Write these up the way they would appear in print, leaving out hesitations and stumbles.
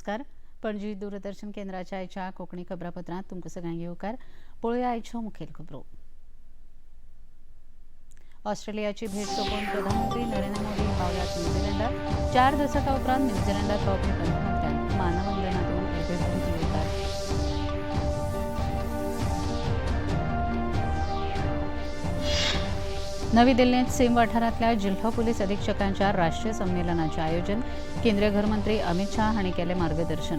नमस्कार. पणजी दूरदर्शन केंद्राच्या आयच्या कोंकणी खबरापत्रांत तुमकां सगळ्यांक येवकार. पळोवया आयच्यो मुखेल खबरो. ऑस्ट्रेलियाची भेट सोंपोवन प्रधानमंत्री नरेंद्र मोदी पावल्यात न्यूझीलंडात. 4 दशकां उपरांत न्यूझीलंडात पावपी प्रधानमंत्र्यांक मानवंदनातून उबेभरून येवकार. नवी दिल्लींत सीम वाठारांतल्या जिल्हो पुलीस अधीक्षकांच्या राष्ट्रीय संमेलनाचें आयोजन. केंद्रीय गृहमंत्री अमित शाह हांणी केलें मार्गदर्शन.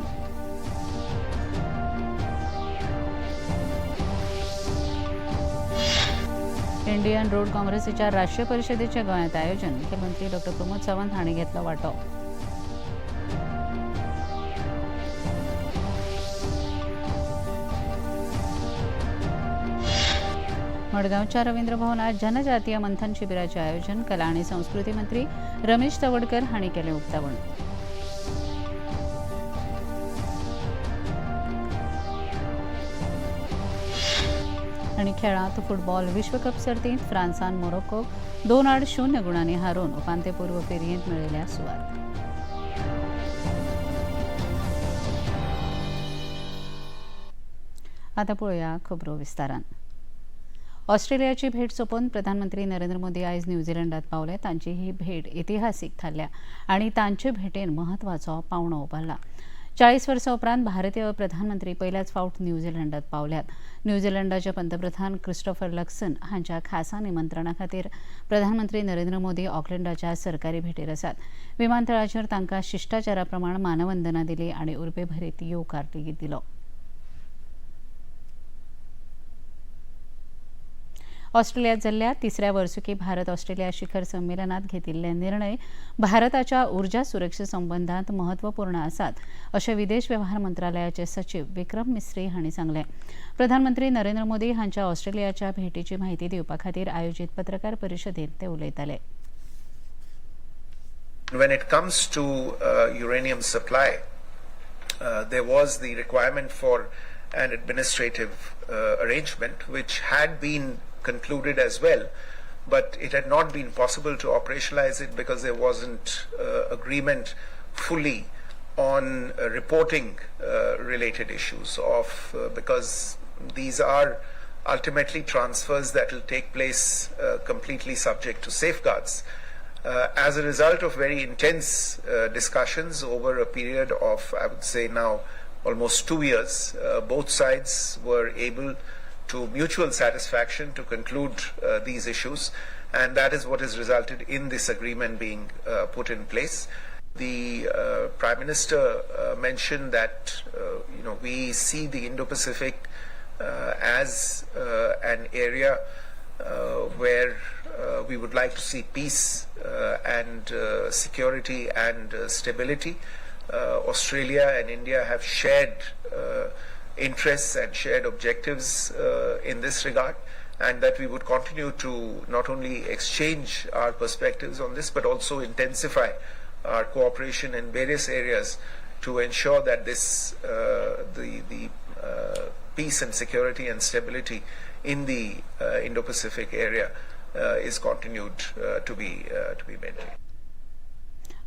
इंडियन रोड काँग्रेसीच्या राष्ट्रीय परिशदेचें गोंयांत आयोजन. मुखेलमंत्री डॉ प्रमोद सावंत हांणी घेतलो वांटो. मडगांवच्या रवींद्र भवनात जनजातीय मंथन शिबिराचें आयोजन. कला आनी संस्कृती मंत्री रमेश तवडकर हांणी केलें उक्तावण. आनी खेळांत फुटबॉल विश्वकप सर्तींत फ्रांसान मोरोक्कोक 2-0 गुणांनी हारोवन उपांत्यपूर्व फेरयेंत मेळयल्या सुवात. आतां पळोवया खबरो विस्तारान. ऑस्ट्रेलियाची भेट सोंपोवन प्रधानमंत्री नरेंद्र मोदी आयज न्यूझीलंडात पावले. तांची ही भेट इतिहासीक थारल्या आनी तांचे भेटेन महत्वाचो पावंडो उबारला. 40 वर्सां उपरांत भारतीय प्रधानमंत्री पयल्याच फावट न्यूझीलंडात पावल्यात. न्यूझीलंडाचे पंतप्रधान क्रिस्टोफर लक्सन हांच्या खासा निमंत्रणा खातीर प्रधानमंत्री नरेंद्र मोदी ऑकलंडाच्या सरकारी भेटेर आसात. विमानतळाचेर तांकां शिश्टाचारा प्रमाण मानवंदना दिली आनी उर्बेभरीत येवकार लेगीत दिलो. ऑस्ट्रेलियांत जाल्ल्या 3ऱ्या वर्सुकी भारत ऑस्ट्रेलिया शिखर संमेलनात घेतिल्ले निर्णय भारताच्या उर्जा सुरक्षे संबंधांत महत्वपूर्ण आसात अशें विदेश वेव्हार मंत्रालयाचे सचिव विक्रम मिस्री हांणी सांगलें. प्रधानमंत्री नरेंद्र मोदी हांच्या ऑस्ट्रेलियाच्या भेटीची म्हायती दिवपा खातीर आयोजीत पत्रकार परिशदेंत ते उलयताले. When it comes to uranium supply, there was the requirement for an administrative arrangement which had been concluded as well, but it had not been possible to operationalize it because there wasn't agreement fully on reporting related issues of because these are ultimately transfers that will take place completely subject to safeguards. As a result of very intense discussions over a period of, I would say now, almost 2 years, both sides were able to mutual satisfaction to conclude these issues, and that is what has resulted in this agreement being put in place. The Prime Minister mentioned that we see the Indo-Pacific as an area where we would like to see peace and security and stability. Australia and India have shared interests and shared objectives in this regard, and that we would continue to not only exchange our perspectives on this but also intensify our cooperation in various areas to ensure that this the peace and security and stability in the Indo-Pacific area is continued to be maintained.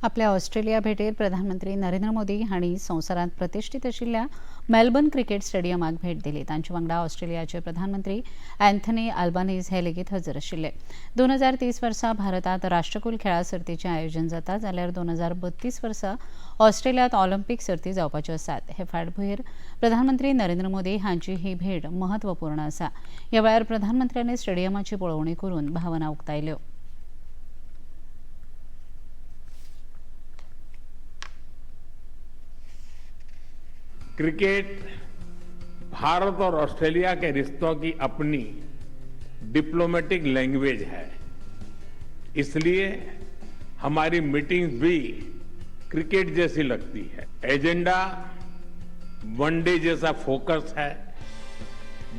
आपल्या Australia भेटेर प्रधानमंत्री नरेंद्र मोदी हांणी संवसारांत प्रतिश्ठीत आशिल्ल्या Melbourne cricket स्टेडियमाक भेट दिली. तांचे वांगडा ऑस्ट्रेलियाचे प्रधानमंत्री अँथनी अल्बानीज हे लेगीत हजर आशिल्ले. 2030 वर्सा भारतांत राष्ट्रकुल खेळा सर्तीचें आयोजन जाता जाल्यार 2032 वर्सा ऑस्ट्रेलियांत ऑलिंपीक सर्ती जावपाच्यो आसात. हे फाटभुंयेर प्रधानमंत्री नरेंद्र मोदी हांची ही भेट महत्वपूर्ण आसा. ह्या वेळार प्रधानमंत्र्यांनी स्टेडियमाची पळोवणी करून भावना उक्तायल्यो. क्रिकेट भारत और ऑस्ट्रेलिया के रिश्तों की अपनी डिप्लोमेटिक लैंग्वेज है, इसलिए हमारी मीटिंग्स भी क्रिकेट जैसी लगती है. एजेंडा वनडे जैसा फोकस है.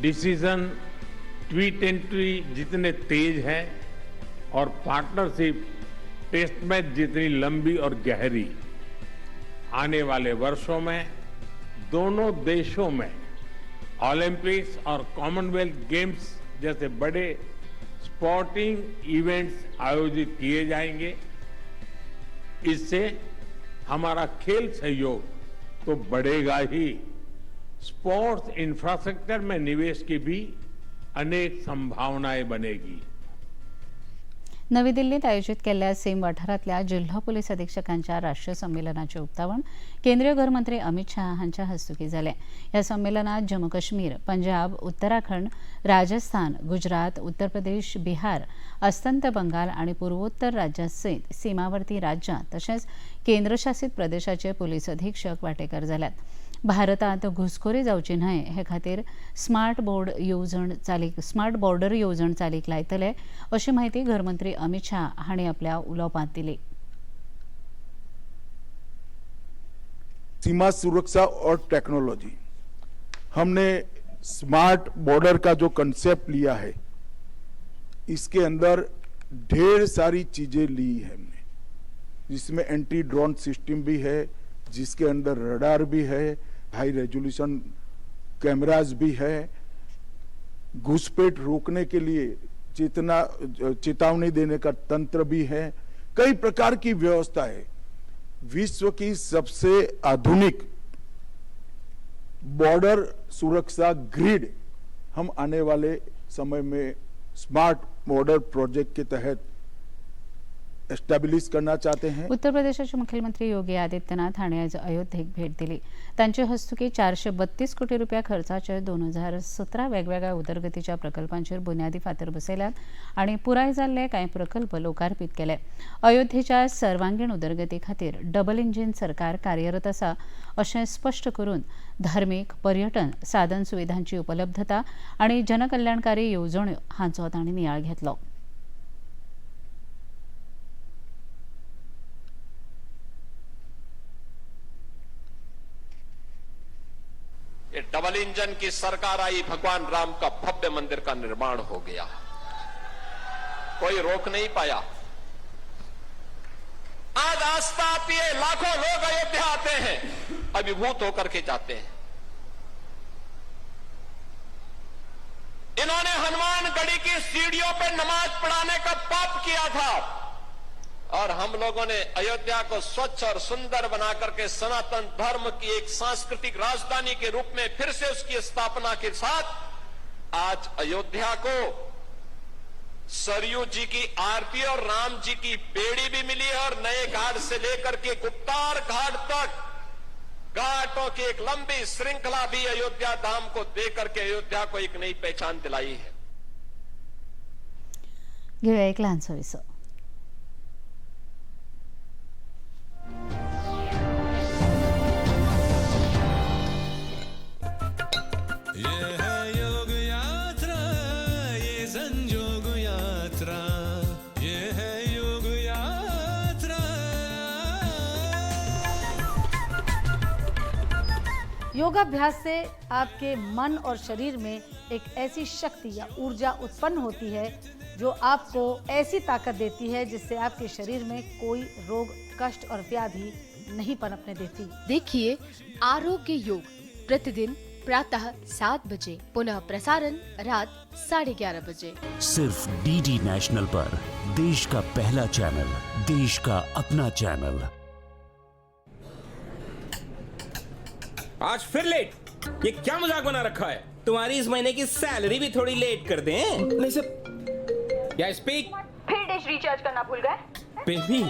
डिसीजन T20 जितने तेज है और पार्टनरशिप टेस्ट मैच जितनी लंबी और गहरी. आने वाले वर्षों में दोनों देशों में ओलंपिक्स और कॉमनवेल्थ गेम्स जैसे बड़े स्पोर्टिंग इवेंट्स आयोजित किए जाएंगे. इससे हमारा खेल सहयोग तो बढ़ेगा ही। स्पोर्ट्स इंफ्रास्ट्रक्चर में निवेश की भी अनेक संभावनाएं बनेगी। नवी दिल्लीत आयोजित केलेल्या सीम वाठारातल्या जिल्हा पोलीस अधीक्षकांच्या राष्ट्रीय संमेलनाचे उक्तावण केंद्रीय गृहमंत्री अमित शाह हांच्या हस्तुकी जाले। या संमेलनात जम्मू काश्मीर, पंजाब, उत्तराखंड, राजस्थान, गुजरात, उत्तर प्रदेश, बिहार, अस्तंत बंगाल आणि पूर्वोत्तर राज्यांसयत सीमावर्ती राज्यां तशेंच केंद्रशासित प्रदेशाचे पोलीस अधीक्षक वांटेकार जाल्यात। भारतात घुसखोरी जावची न्हय हे खातीर स्मार्ट बॉर्डर येवजण चालीक लायतले अशी माहिती गृहमंत्री अमित शाह हांणी आपल्या उलोवपांत दिली। सीमा सुरक्षा और टेक्नोलॉजी, हमने स्मार्ट बॉर्डर का जो कंसेप्ट लिया है, इसके अंदर ढेर सारी चीजें ली है हमने, जिसमें एंटी ड्रोन सिस्टम भी है, जिसके अंदर रडार भी है, हाई रेजोल्यूशन कैमरास भी है, घुसपैठ रोकने के लिए चेतावनी देने का तंत्र भी है, कई प्रकार की व्यवस्था है। विश्व की सबसे आधुनिक बॉर्डर सुरक्षा ग्रिड हम आने वाले समय में स्मार्ट बॉर्डर प्रोजेक्ट के तहत एस्टॅब्लिश करना चाहते हैं। उत्तर प्रदेशाचे मुख्यमंत्री योगी आदित्यनाथ हांणी आज अयोध्येक भेट दिली। तांचे हस्तुकी 432 कोटी रुपया खर्चाचे 2017 वेगवेगळ्या उदरगतीच्या प्रकल्पांचेर बुन्यादी फातर बसयल्यात आणि पुराय जाल्ले कांय प्रकल्प लोकार्पीत केले। अयोध्येच्या सर्वांगीण उदरगती खातीर डबल इंजिन सरकार कार्यरत आसा अशें स्पश्ट करून धार्मीक, पर्यटन, साधन सुविधांची उपलब्धता आणि जनकल्याणकारी येवजण्यो हांचो तांणी नियाळ घेतलो। ये डबल इंजन की सरकार आई, भगवान राम का भव्य मंदिर का निर्माण हो गया, कोई रोक नहीं पाया। आज आस्था आती है, लाखों लोग अयोध्या आते हैं, अभिभूत होकर के जाते हैं। इन्होंने हनुमानगढ़ी की सीढ़ियों पर नमाज पढ़ाने का पाप किया था और हम लोगों ने अयोध्या को स्वच्छ और सुंदर बनाकर के सनातन धर्म की एक सांस्कृतिक राजधानी के रूप में फिर से उसकी स्थापना के साथ आज अयोध्या को सरयू जी की आरती और राम जी की पेड़ी भी मिली है और नए घाट से लेकर के गुप्तार घाट तक घाटों की एक लंबी श्रृंखला भी अयोध्या धाम को देकर के अयोध्या को एक नई पहचान दिलाई है। घेऊया एक लहानसं विसर। योगाभ्यास से आपके मन और शरीर में एक ऐसी शक्ति या ऊर्जा उत्पन्न होती है जो आपको ऐसी ताकत देती है जिससे आपके शरीर में कोई रोग, कष्ट और व्याधि नहीं पनपने देती। देखिए आरोग्य योग प्रतिदिन प्रातः 7 बजे, पुनः प्रसारण रात 11:30 बजे, सिर्फ डीडी नेशनल पर। देश का पहला चैनल, देश का अपना चैनल। आज फिर लेट? ये क्या मजाक बना रखा है? तुम्हारी इस महीने की सैलरी भी थोड़ी लेट कर दें? नहीं सर, या स्पीक। फिर डिश रिचार्ज करना भूल गए? बेबी,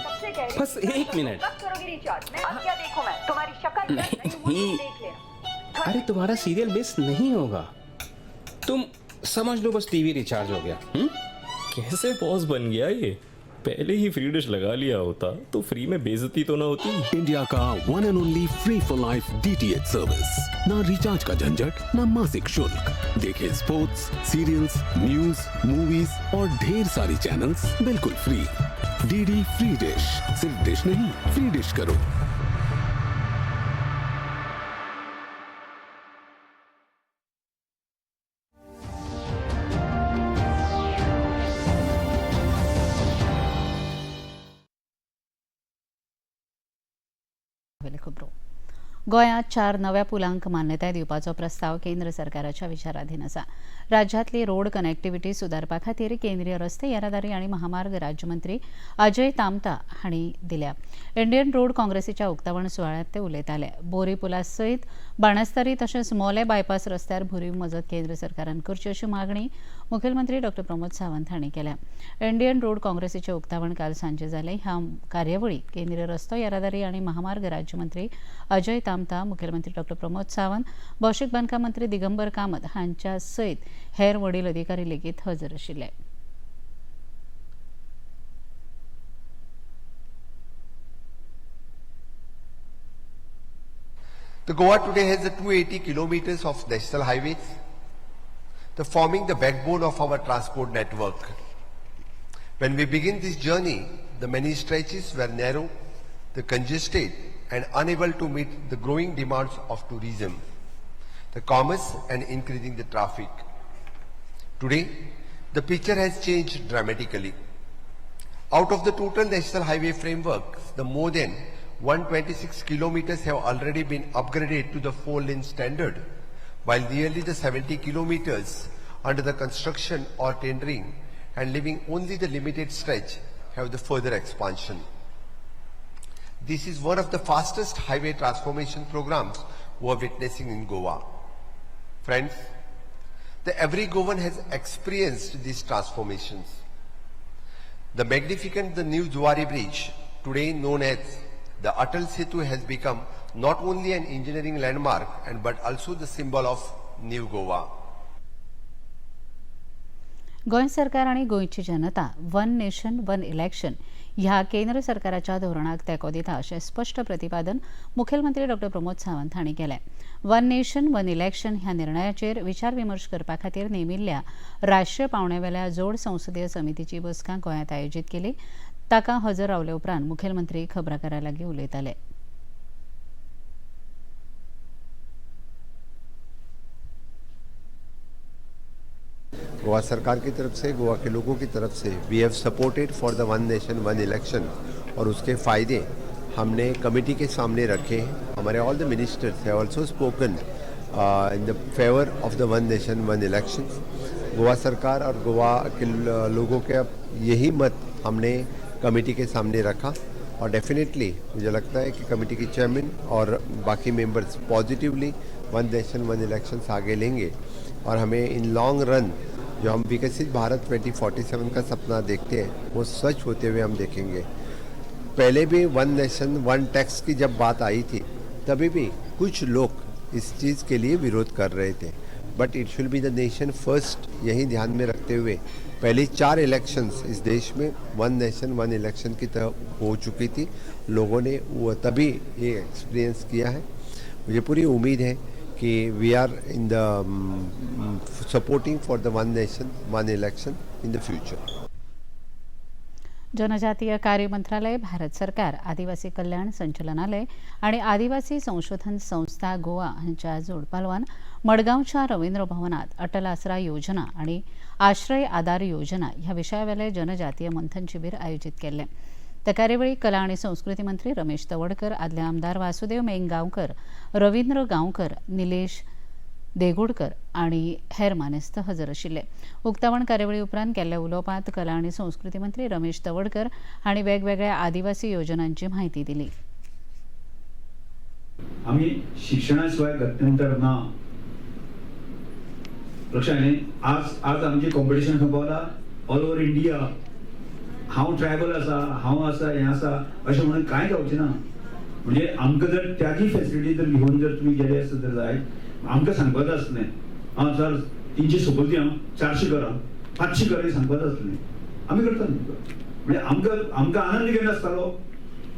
बस 1 मिनट। कब करोगे रिचार्ज? अब क्या देखूं मैं? तुम्हारी शक्ल नहीं। देख लेना। अरे तुम्हारा सीरियल मिस नहीं होगा, तुम समझ लो बस टीवी रिचार्ज हो गया। कैसे बॉस बन गया ये? पहले ही फ्री डिश लगा लिया होता तो फ्री में बेइज्जती तो ना होती। इंडिया का one end only free for life DTH service. ना रिचार्ज का झंझट, ना मासिक शुल्क। देखिए स्पोर्ट्स, सीरियल्स, न्यूज, मूवीज और ढेर सारी चैनल्स बिल्कुल फ्री। DD free dish. सिर्फ डिश नहीं, फ्री डिश करो। गोंयांत 4 नव्या पुलांक मान्यताय दिवपाचो प्रस्ताव केंद्र सरकाराच्या विचाराधीन आसा. राज्यांतली रोड कनेक्टिव्हिटी सुदारपा खातीर केंद्रीय रस्ते येरादारी आनी महामार्ग राज्यमंत्री अजय तामता हांणी दिल्या. इंडियन रोड काँग्रेसीच्या उक्तावण सुवाळ्यांत ते उलयताले. बोरी पुला सयत बाणस्तारी तशेंच मोले बायपास रस्त्यार भरीव मजत केंद्र सरकारान करची अशी मागणी मुखेलमंत्री डॉ प्रमोद सावंत हांणी केल्या. इंडियन रोड काँग्रेसीचे उक्तावण काल सांजे जालें. ह्या कार्यावळीक केंद्रीय रस्तो येरादारी आनी महामार्ग राज्यमंत्री अजय तामता, मुखेलमंत्री डॉ प्रमोद सावंत, भौशीक बांदकाम मंत्री दिगंबर कामत हांच्या सयत हेर वडील अधिकारी लेगीत हजर आशिल्ले. The Goa today has the 280 kilometers of national highways, forming the backbone of our transport network. When we begin this journey, the many stretches were narrow, the congested, and unable to meet the growing demands of tourism, the commerce, and increasing the traffic. Today, the picture has changed dramatically. Out of the total national highway framework, the more than 126 kilometers have already been upgraded to the 4-lane standard, while nearly the 70 kilometers under the construction or tendering and leaving only the limited stretch have the further expansion. This is one of the fastest highway transformation programs we are witnessing in Goa. Friends, every Goan has experienced these transformations. The magnificent new Zuari Bridge, today known as the Atal Setu, has become not only an engineering landmark but also the symbol of New Goa. Goa सरकार आनी गोंयची जनता one nation one election ह्या केंद्र सरकाराच्या धोरणाक तेंको दिता अशें स्पश्ट प्रतिपादन मुखेलमंत्री डॉ प्रमोद सावंत हांणी केलें. वन नेशन वन इलेक्शन ह्या निर्णयाचेर विचार विमर्श करपा खातीर नेमिल्ल्या राष्ट्रीय पावंड्यावेल्या जोड संसदीय समितीची बसका गोंयांत आयोजीत केली. ताका हजर रावले उपरांत मुखेलमंत्री खबराकारां लागीं उलयताले. गोवा सरकार की तरफ से, गोवा के लोगों की तरफ से we have supported for the one nation one election, और उसके फायदे हमने कमेटी के सामने रखे हैं. हमारे all the ministers have also spoken in the favour of the one nation one election. Goa सरकार और गोवा के लोगों के यही मत हमने कमेटी के सामने रखा, और डेफिनेटली मुझे लगता है कि कमेटी के चेयरमैन और बाकी members positively one nation one elections आगे लेंगे, और हमें इन लॉन्ग रन जो हम विकसित भारत 2047 का सपना देखते हैं वो सच होते हुए हम देखेंगे. पहले भी वन नेशन वन टैक्स की जब बात आई थी तभी भी कुछ लोग इस चीज़ के लिए विरोध कर रहे थे, but it should be the nation first. यही ध्यान में रखते हुए पहली 4 इलेक्शंस इस देश में वन नेशन वन इलेक्शन की तरह हो चुकी थी. लोगों ने वो तभी ये एक्सपीरियंस किया है. मुझे पूरी उम्मीद है कि we are in the supporting for the one nation one election in the future. जनजातीय कार्य मंत्रालय, भारत सरकार, आदिवासी कल्याण संचालनालय आणि आदिवासी संशोधन संस्था गोवा हांच्या जोडपालवान मडगांवच्या रवींद्र भवनात अटल आसरा योजना आणि आश्रय आधार योजना ह्या विशयावेले जनजातीय मंथन शिबीर आयोजित केल्ले. त्या कार्यावळीक कला आणि संस्कृती मंत्री रमेश तवडकर, आदले आमदार वासुदेव मेंगांवकर, रवींद्र गांवकर, निलेश देगुडकर आणि हेर मानेस्त हजर आशिल्ले. उक्तावण कार्यावळी उपरांत केल्ल्या उलोवपांत कला आणि संस्कृती मंत्री रमेश तवडकर हांणी वेगवेगळ्या आदिवासी योजनांची म्हायती दिली. आम्ही शिक्षणाशिवाय गत्यंतर ना. आज आमची कॉम्पिटिशन खपवला ऑल ओव्हर इंडिया. हांव ट्रायबल आसा, हांव आसा, हें आसा अशें म्हणून कांय जावचें ना. म्हणजे आमकां जर त्याची फॅसिलिटी जर घेवन जर तुमी गेले आसत जर जाय आमकां सांगपाचें आसलें, हां सर 300 सोंपयली, 400 करा, 500 करा सांगपाचें आसलें. आमी करता. म्हणजे आमकां आनंद केन्ना आसतालो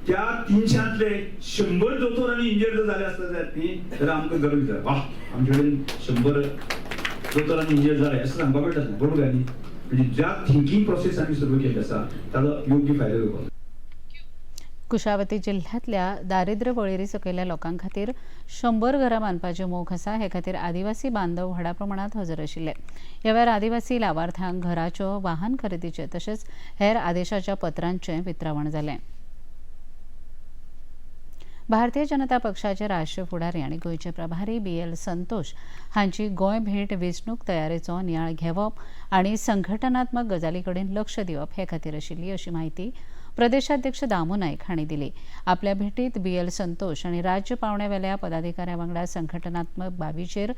त्या 300तले 100 दोतोर आनी इंजिनियर जर जाले आसता न्ही जाल्यार आमकां गर्व दिता. वाह, आमचे कडेन 100 दोतोर आनी इंजिनियर जाले असं सांगपाक मेळटा. बरोबर काय न्ही? म्हणजे ज्या थिंकींग प्रोसेस आमी सुरू केली आसा ताचो योग्य फायदो घेवपाक. कुशावती जिल्ह्यातल्या दारिद्र्य वळेरी सकयल्या लोकां खातीर 100 घरां बांदपाचें मोख आसा. हे खातीर आदिवासी बांदव व्हडा प्रमाणात हजर आशिल्ले. ह्या वेळार आदिवासी लावार्थ्यांक घराच्यो, वाहन खरेदीचे तशेंच हेर आदेशाच्या पत्रांचें वितरावण जालें. भारतीय जनता पक्षाचे राष्ट्रीय फुडारी आनी गोंयचे प्रभारी BL संतोष हांची गोंय भेट वेंचणूक तयारेचो नियाळ घेवप आनी संघटनात्मक गजाली कडेन लक्ष दिवप हे खातीर आशिल्ली अशी माहिती प्रदेशाध्यक्ष दामू नायक हांणी दिली. आपल्या भेटीत BL संतोष आनी राज्य पावण्यावेल्या पदाधिकाऱ्यां वांगडा संघटनात्मक बाबीचेर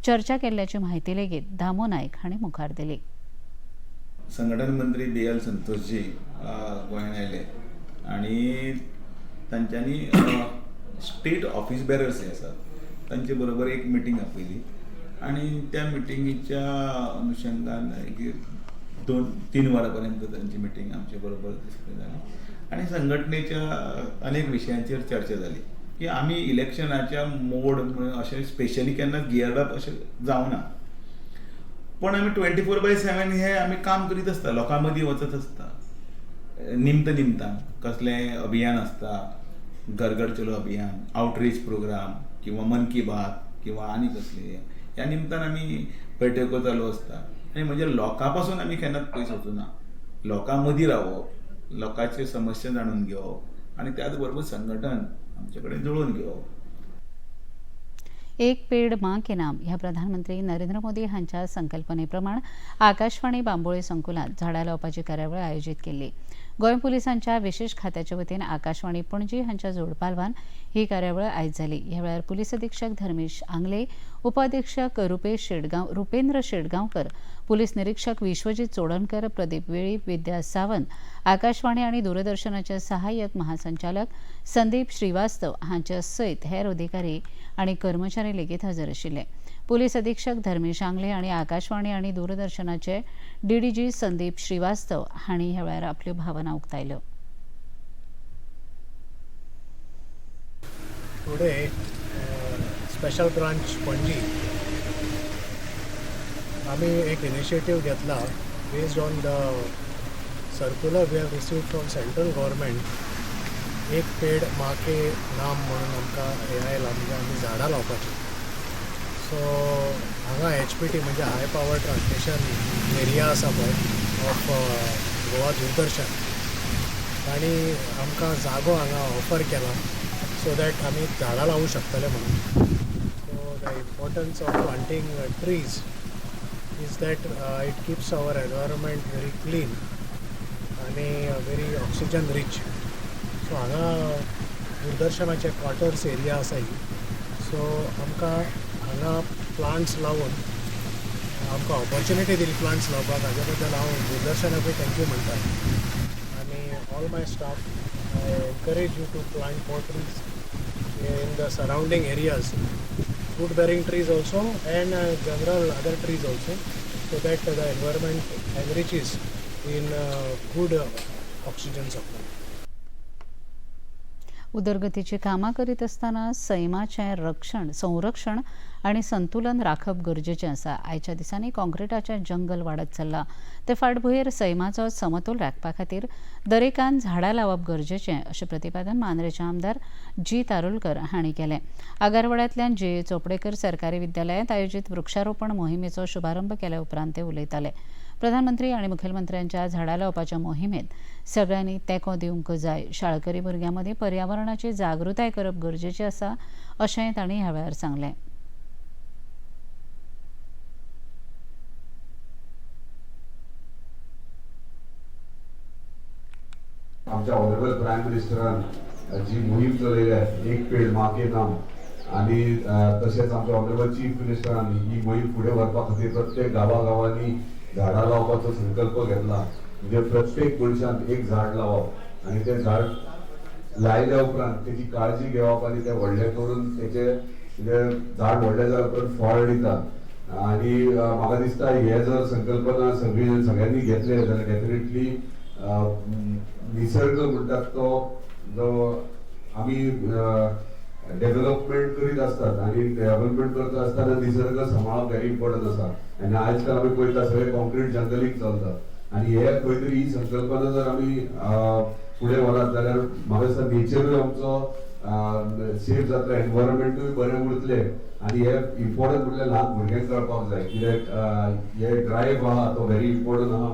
चर्चा केल्ल्याची माहिती लेगीत दामू नायक हांणी मुखार दिली. संघटन मंत्री BL संतोषजी गोंयांत आयले आनी तांच्यांनी स्टेट ऑफिस बेरर्स जे आसात तांचे बरोबर एक मिटींग आपयली आनी त्या मिटिंगेच्या अनुशंगान 2-3 वरां पर्यंत तांची मिटींग आमचे बरोबर जाली आनी संघटनेच्या अनेक विशयांचेर चर्चा जाली की आमी इलेक्शनाच्या मोड अशें स्पेशली केन्ना गियर्ड अप अशें जावना, पण आमी 24/7 हे आमी काम करीत आसता, लोकां मदीं वचत आसता. निमतान कसलें अभियान आसता, घर घर चलो अभियान, आउटरीच प्रोग्राम किंवा मन की बात किंवा आनी कसले ह्या निमतान आमी बैठको चालू आसता आनी म्हणजे लोकां पासून आमी केन्नाच पयस वचूना. लोकां मदीं रावप, लोकांचे समस्या जाणून घेवप आनी त्याच बरोबर संघटन आमचे कडेन जुळोवन घेवप. एक पेड़ मां के नाम ह्या प्रधानमंत्री नरेंद्र मोदी हांच्या संकल्पनेप्रमाण आकाशवाणी बांबोळी संकुलांत झाडां लावपाची कार्यावळ आयोजीत केल्ली. गोंय पुलिसांच्या विशेष खात्याचे वतीन आकाशवाणी पणजी हांच्या जोडपालवान ही कार्यावळ आयज जाली. ह्या वेळार पुलीस अधीक्षक धर्मेश आंगले, उपअधीक्षक रुपेंद्र शेटगांवकर, पुलीस निरीक्षक विश्वजीत चोडणकर, प्रदीप वेळी, विद्या सावंत, आकाशवाणी आनी दूरदर्शनाचे सहाय्यक महासंचालक संदीप श्रीवास्तव हांचे सयत हेर अधिकारी आनी कर्मचारी लेगीत हजर आशिल्ले. पुलीस अधीक्षक धर्मेश आंगले आनी आकाशवाणी आनी दूरदर्शनाचे DDG संदीप श्रीवास्तव हांणी ह्या वेळार आपल्यो भावना उक्तायल्यो. Today, special branch पणजी आम्ही एक इनिशिएटिव्ह घेतला based on the circular we have received from central government. एक पेड मां के नाम म्हणून आमकां हे आयला, म्हणजे आमी झाडां लावपाची. सो हांगा HPT म्हणजे हाय पावर ट्रान्समिशन एरिया आसा पळय ऑफ गोवा दूरदर्शन, तांणी आमकां जागो हांगा ऑफर केला सो दॅट आमी झाडां लावूं शकतले म्हणून. So the importance of प्लांटींग trees is that it keeps our environment very clean and very oxygen rich. So हांगा दूरदर्शनाचे क्वार्टर्स एरिया आसा ही, सो आमकां हांगा प्लांट्स लावून आमकां ऑपॉर्च्युनिटी दिली प्लांट्स लावपाक. हाजे बद्दल हांव दूरदर्शनाकूय थँक्यू म्हणटा आनी all my staff I encourage you to plant more trees in the surrounding areas, fruit bearing trees also and general other trees also, so that the environment enriches in good oxygen supply. उदरगतीची कामां करीत आसतना सैमाचें संरक्षण आनी संतुलन राखप गरजेचें आसा. आयच्या दिसांनी काँक्रिटाचें जंगल वाडत चल्लां. ते फाटभुंयेर सैमाचो समतोल राखपा खातीर दरेकान झाडां लावप गरजेचें अशें प्रतिपादन मांद्रेचे आमदार G. तारुलकर हांणी केलें. आगारवाड्यांतल्यान J. चोपडेकर सरकारी विद्यालयांत आयोजीत वृक्षारोपण मोहिमेचो शुभारंभ केल्या उपरांत ते उलयताले. प्रधानमंत्री आनी मुखेलमंत्र्यांच्या झाडां लावपाच्या मोहिमेंत सगळ्यांनी तेंको दिवंक जाय. शाळकरी भुरग्यां मदीं पर्यावरणाची जागृताय करप गरजेचें आसा अशेंय तांणी ह्या वेळार सांगलें. आमच्या ऑनरेबल प्रायम मिनिस्टरान जी मोहीम चलयल्या एक पेड मां के नाम आणि तसेच आमच्या ऑनरेबल चीफ मिनिस्टरान ही मोहीम फुडें व्हरपा खातीर प्रत्येक गांवागांवांनी झाडां लावपाचो संकल्प घेतला. म्हणजे प्रत्येक मनशान एक झाड लावप आणि ते झाड लायल्या उपरांत त्याची काळजी घेवप आणि ते व्हडलें करून तेचे झाड व्हडलें जाल्या उपरांत फळ दिता. आणि म्हाका दिसता हे जर संकल्पना सगळ्यांनी घेतले जाल्यार डेफिनेटली निसर्ग म्हणटात तो जो आमी डेव्हलपमेंट करीत असतात आणि डेव्हलपमेंट करत असताना निसर्ग सांबाळप व्हेरी इम्पॉर्टंट आसा. आणि आजकाल आमी पळयता सगळे कॉन्क्रीट जंगलीक चलता आणि हे खंय तरी ही संकल्पना जर आमी फुडें व्हरत जाल्यार म्हाका दिसता नेचरूय आमचो सेफ जातलो, एनवायरमेंटूय बरें उरतले. आणि हे इम्पॉर्टंट म्हणल्यार ल्हान भुरग्यांक कळपाक जाय कित्याक हे ड्रायव्ह आहा तो व्हेरी इम्पॉर्टंट आहा.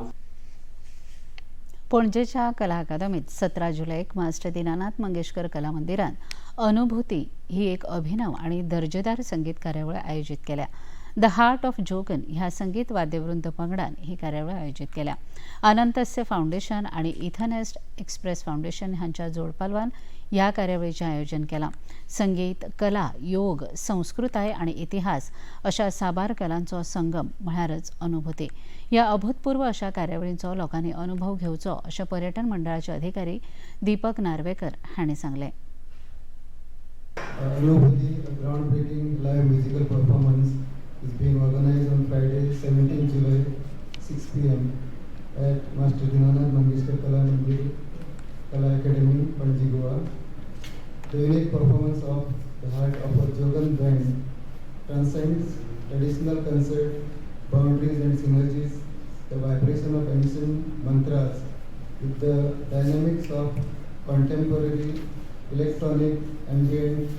पणजेच्या कला अकादमीत 17 जुलैक मास्टर दिनानाथ मंगेशकर कला मंदिरात अनुभूती ही एक अभिनव आणि दर्जेदार संगीत कार्यावळ आयोजित केल्या. द हार्ट ऑफ जोगन ह्या संगीत वाद्यवृंद पंगडान ही कार्यावळ आयोजित केल्या. अनंतस्य फाउंडेशन आणि इथनेस्ट एक्सप्रेस फाउंडेशन हांच्या जोडपालवान ह्या कार्यावळीचें आयोजन केलां. संगीत, कला, योग, संस्कृताय आणि इतिहास अशा साबार कलांचो संगम म्हळ्यारच अनुभूती. ह्या अभूतपूर्व अशा कार्यावळींचो लोकांनी अनुभव घेवचो अशें पर्यटन मंडळाचे अधिकारी दीपक नार्वेकर हांणी सांगलें. Anubhuti, a groundbreaking live musical performance, is being organized on Friday, 17 July, 6 p.m. at Master Dinanath Mangeshkar Kala Mandir, Kala Academy, Panji, Goa. The unique performance of the Heart of a Jogan band transcends traditional concert boundaries and synergies, the vibration of ancient mantras with the dynamics of contemporary electronic, ambient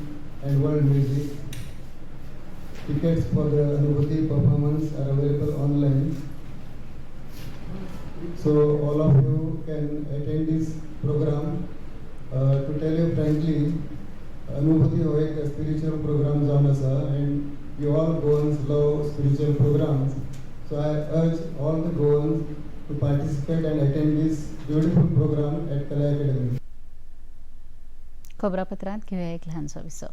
and world music. Tickets for the Anubhuti performance are available online. So all of you can attend this program. To tell you frankly, Anubhuti ho ek spiritual program जावन आसा and you all Goans love spiritual programs. So I urge all the Goans to participate and attend this beautiful program at Kala Academy. खबरापत्रांत घेऊया एक ल्हानसो Wiseau.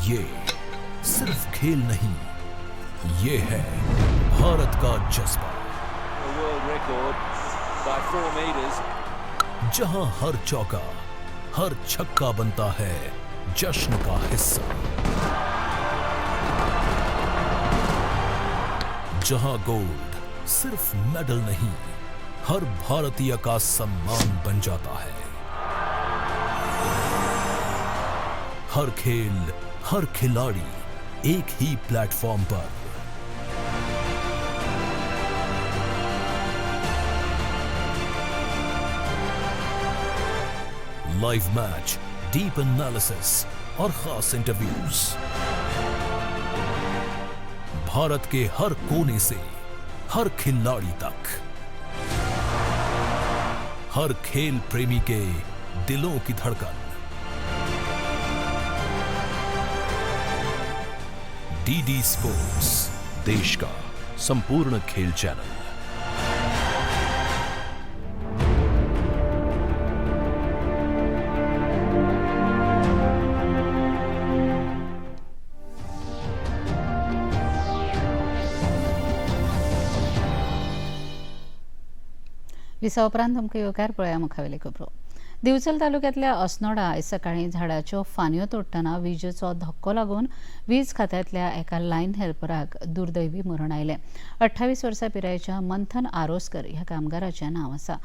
ये सिर्फ खेल नहीं, ये है भारत का जज्बा. World record by 4 metres. जहां हर चौका, हर छक्का बनता है जश्न का हिस्सा. जहां गोल्ड सिर्फ मेडल नहीं, हर भारतीय का सम्मान बन जाता है. हर खेल, हर खिलाड़ी एक ही प्लेटफॉर्म पर. लाइव मैच, डीप एनालिसिस और खास इंटरव्यूज. भारत के हर कोने से हर खिलाड़ी तक, हर खेल प्रेमी के दिलों की धड़कन. डीडी स्पोर्ट्स, देश का संपूर्ण खेल चैनल. विसा उपरांत तुमकां येवकार पळया मुखावेले खबरो. दिवचल तालुक्यांतल्या अस्नोडा आयज सकाळीं झाडाच्यो फांन्यो तोडटना विजेचो धक्को लागून वीज खात्यांतल्या एका लायन हेल्पराक दुर्दैवी मरण आयलें. 28 वर्सां पिरायेच्या मंथन आरोसकर ह्या कामगाराचें नांव आसा.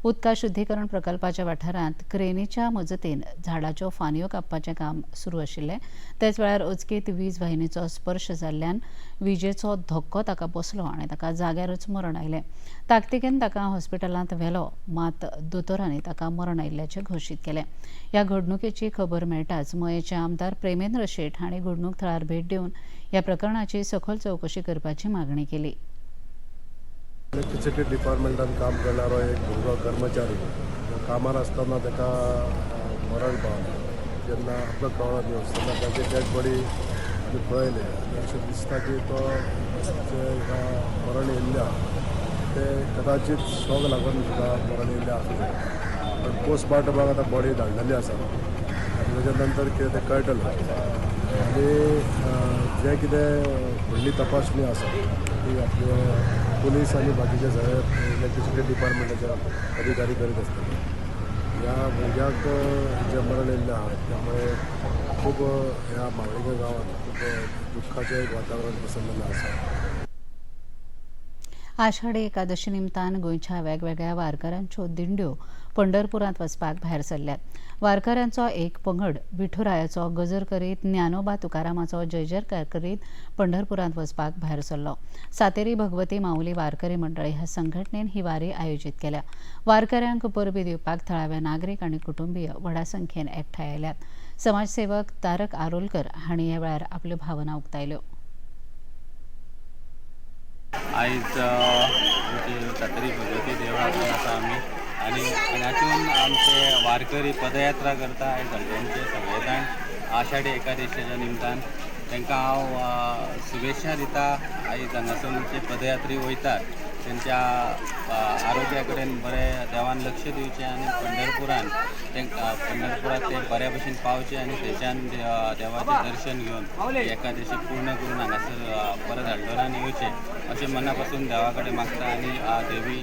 उदका शुद्धीकरण प्रकल्पाच्या वाठारांत क्रेनीच्या मजतीन झाडाच्यो फांन्यो कापपाचें काम सुरू आशिल्लें. तेच वेळार अचकीत वीज वाहिनीचो स्पर्श जाल्ल्यान विजेचो धक्को ताका बसलो आनी ताका जाग्यारच मरण आयलें. ताकतिकेन ताका हॉस्पिटलांत व्हेलो, मात दोतोरांनी ताका मरण आयिल्ल्याचें घोशीत केलें. ह्या घडणुकेची खबर मेळटाच मयेचे आमदार प्रेमेंद्र शेट हांणी घडणूक थळार भेट दिवन ह्या प्रकरणाची सखोल चवकशी करपाची मागणी केली. इलेक्ट्रिसिटी डिपार्टमेंटान काम करणारो एक भुरगो कर्मचारी कामार आसतना ताका मरण पावलें. जेन्ना आपलो कळ्ळो न्यूज तेन्ना ताची डेड बॉडी आमी पळयले आनी अशें दिसता की तो जे मरण येयल्ल्या ते कदाचित शॉक लागून सुद्दां मरण येयल्लें आसूं जाय. पण पोस्टमार्टमाक आतां बॉडी धाडलेली आसा आनी ताच्या नंतर कितें तें कळटलें. आनी जे कितें फुडली तपासणी आसा ती आपले पुलीस आणि बाकीचे सगळे इलेक्ट्रिसिटी डिपार्टमेंटाचे अधिकारी करीत असतात. ह्या भुरग्याक जे मरण येयल्लें आहा त्यामुळे खूब ह्या मावळिगे गांवांत खूब दुख्खाचें एक वातावरण पसरलेलें आसा. आषाढी एकादशी निमतान गोंयच्या वेगवेगळ्या वारकऱ्यांच्यो दिंड्यो पंढरपुरांत वचपाक भायर सरल्यात. वारकऱ्यांचो एक पंगड विठुरायाचो गजर करीत ज्ञानोबा तुकारामाचो जय जयकार करीत पंढरपुरांत वचपाक भायर सरलो. सातेरी भगवती माऊली वारकरी मंडळी ह्या संघटनेन ही वारी आयोजीत केल्या. वारकऱ्यांक परबी दिवपाक थळाव्या नागरीक आनी कुटुंबीय व्हडा संख्येन एकठांय आयल्यात. समाजसेवक तारक आरोलकर हांणी ह्या वेळार आपल्यो भावना उक्तायल्यो. आयज सातेरी भगवती देवळांत आसा आमी आनी हातून आमचे वारकरी पदयात्रा करता. आयज सगळ्यांचे सगळे जाण आषाढी एकादशीच्या निमतान तांकां हांव शुभेच्छा दिता. आयज हांगासून जे पदयात्री वयतात त्यांच्या आरोग्या कडेन बरें देवान लक्ष दिवचें आनी पंढरपुरांत ते बऱ्या भशेन पावचे आनी थंयच्यान देवाचें दर्शन घेवन एकादशी पूर्ण करून हांगासर परत हळदोरान येवचें अशें मना पासून देवा कडेन मागता. आनी देवी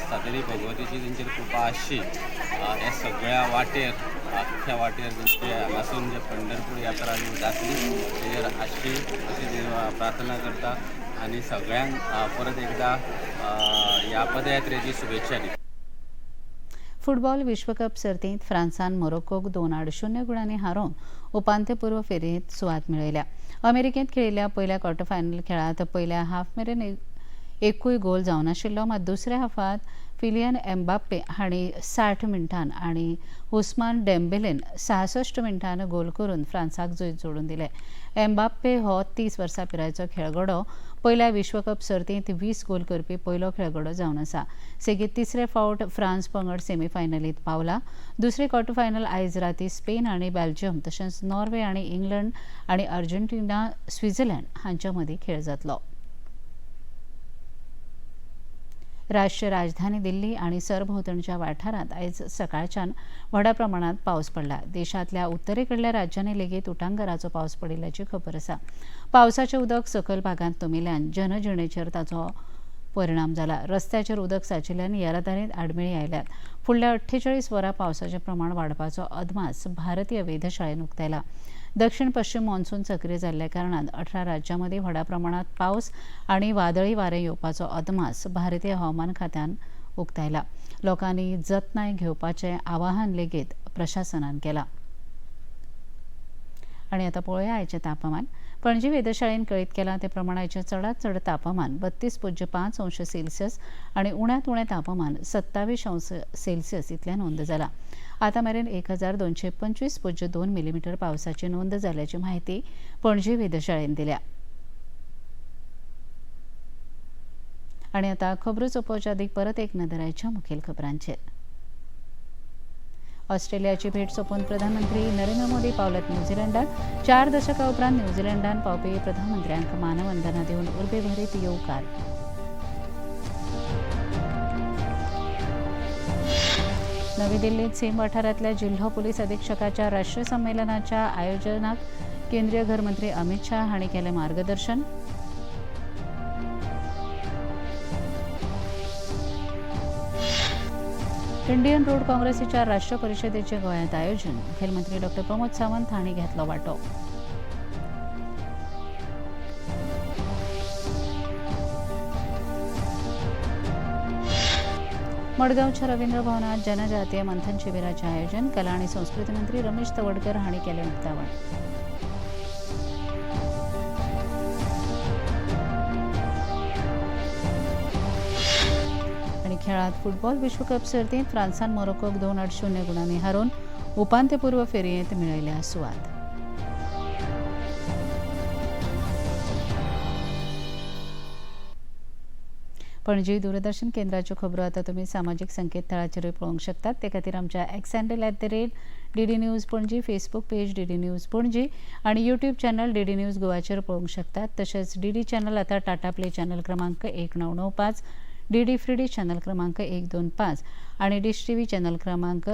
सातेरी भगवतीची तेंचेर कृपा आसची. हे सगळ्या वाटेर अख्ख्या वाटेर जे हांगासून जे पंढरपूर यात्रा जातली तेजेर आसची अशी प्रार्थना करता आनी सगळ्यांक परत एकदा ह्या पदयात्रेची शुभेच्छा दिता. फुटबॉल विश्वकप सर्तींत फ्रांसान मोरोक्कोक 2-0 गुणांनी हारोवन उपांत्यपूर्व फेरयेंत सुवात मेळयल्या. अमेरिकेंत खेळिल्ल्या पयल्या क्वॉर्टर फायनल खेळांत पयल्या हाफ मेरेन एकूय गोल जावनाशिल्लो. मात दुसऱ्या हाफांत किलियन एम्बाप्पे हांणी 60 मिनटांन आनी उस्मान डेम्बेलेन 66 मिनटांन गोल करून फ्रांसाक जैत जोडून दिले. एम्बाप्पे हो 30 वर्सां पिरायेचो खेळगडो पयल्या विश्वकप सर्तींत 20 गोल करपी पयलो खेळगडो जावन आसा. सेगीत तिसरे फावट फ्रांस पंगड सेमीफायनलींत पावला. दुसरी क्वॉर्टर फायनल आयज रातीं स्पेन आनी बेल्जियम तशेंच नॉर्वे आनी इंग्लंड आनी अर्जेंटिना स्वित्झर्लंड हांचे मदीं खेळ जातलो. राष्ट्रीय राजधानी दिल्ली आनी सरभोंवतणच्या वाठारांत आयज सकाळच्यान व्हडा प्रमाणांत पावस पडला. देशांतल्या उत्तरेकडल्या राज्यांनी लेगीत उटंगाराचो पावस पडिल्ल्याची खबर आसा. पावसाचें उदक सकयल भागांत तमिल्ल्यान जनजिणेचेर ताचो परिणाम जाला. रस्त्याचेर उदक साचिल्ल्यान येरादारींत आडमेळी आयल्यात. फुडल्या 48 वरां पावसाचें प्रमाण वाडपाचो अदमास भारतीय वेधशाळेन उक्तायला. दक्षिण पश्चिम मॉन्सून सक्रीय जाल्ल्या कारणान 18 राज्यां मदीं व्हडा प्रमाणांत पावस आनी वादळी वारे येवपाचो अदमास भारतीय हवामान खात्यान उक्तायला. लोकांनी जतनाय घेवपाचें आवाहन लेगीत प्रशासनान केलां. आनी आतां पळोवया आयचें तापमान. पणजी वेधशाळेन कळीत केलां ते प्रमाण आयचें चडांत चड तापमान 32.5 अंश सेल्सियस आनी उण्यांत उणें तापमान 27 अंश सेल्सियस इतलें नोंद जालां. आतां मेरेन 1225.2 मिलीमीटर पावसाची नोंद जाल्ल्याची म्हायती पणजी वेधशाळेन दिल्या. आनी आतां खबरो सोंपोवच्या आदीं परत एक नदर आयच्या मुखेल खबरांचेर. ऑस्ट्रेलियाची भेट सोंपून प्रधानमंत्री नरेंद्र मोदी पावल्यात न्यूझीलंडात. 4 दशकां उपरांत न्यूझीलंडान पावपी प्रधानमंत्र्यांक मानवंदना दिवन उर्बेभरीत येवकार. नवी दिल्लीत सीम वाठारांतल्या जिल्हो पुलीस अधीक्षकाच्या राष्ट्रीय संमेलनाच्या आयोजनाक केंद्रीय गृहमंत्री अमित शाह हांणी केलें मार्गदर्शन. इंडियन रोड काँग्रेसीच्या राष्ट्रीय परिशदेचें गोंयांत आयोजन. मुखेलमंत्री डॉ प्रमोद सावंत हांणी घेतलो वांटो. मडगांवच्या रवींद्र भवनात जनजातीय मंथन शिबिराचें आयोजन. कला आनी संस्कृती मंत्री रमेश तवडकर हांणी केलें उक्तावण. आनी खेळांत फुटबॉल विश्वकप सर्तींत फ्रांसान मोरोक्कोक 2-0 गुणांनी हारोवन उपांत्यपूर्व फेरयेंत मेळयल्या सुवात. पणजी दूरदर्शन केंद्राच्यो खबरो आतां तुमी सामाजीक संकेतथळाचेरूय पळोवंक शकतात. ते खातीर आमच्या x handle @DD news Panaji, Facebook page DD news Panaji आनी यूट्यूब चॅनल DD न्यूज गोवाचेर पळोवंक शकतात. तशेंच DD चॅनल आतां टाटा प्ले चॅनल क्रमांक 1995, DD फ्री चॅनल क्रमांक 125 आनी डिश TV चॅनल क्रमांक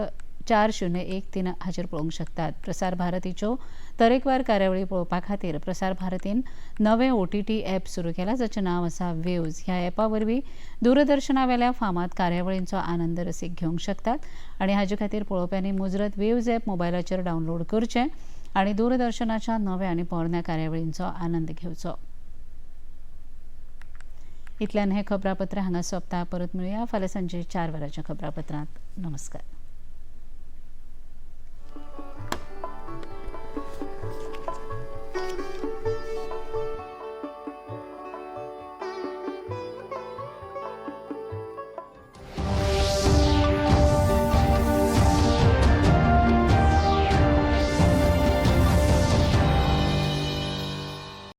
4013 हाचेर पळोवंक शकतात. प्रसार भारतीच्यो तरेकवार कार्यावळी पळोवपा खातीर प्रसार भारतीन नवें OTT ॲप सुरू केलां, जाचें नांव आसा वेव्ज. ह्या ॲपा वरवीं दूरदर्शना वेल्या फामाद कार्यावळींचो आनंद रसीक घेवंक शकतात आनी हाचे खातीर पळोवप्यांनी मुजरत वेव्ज ॲप मोबायलाचेर डावनलोड करचें आनी दूरदर्शनाच्या नव्या आनी पोरन्या कार्यावळींचो आनंद घेवचो. इतल्यान हें खबरापत्र हांगा सोंपता. परत मेळुया फाल्यां सांजे 4 वरांच्या खबरापत्रांत. नमस्कार.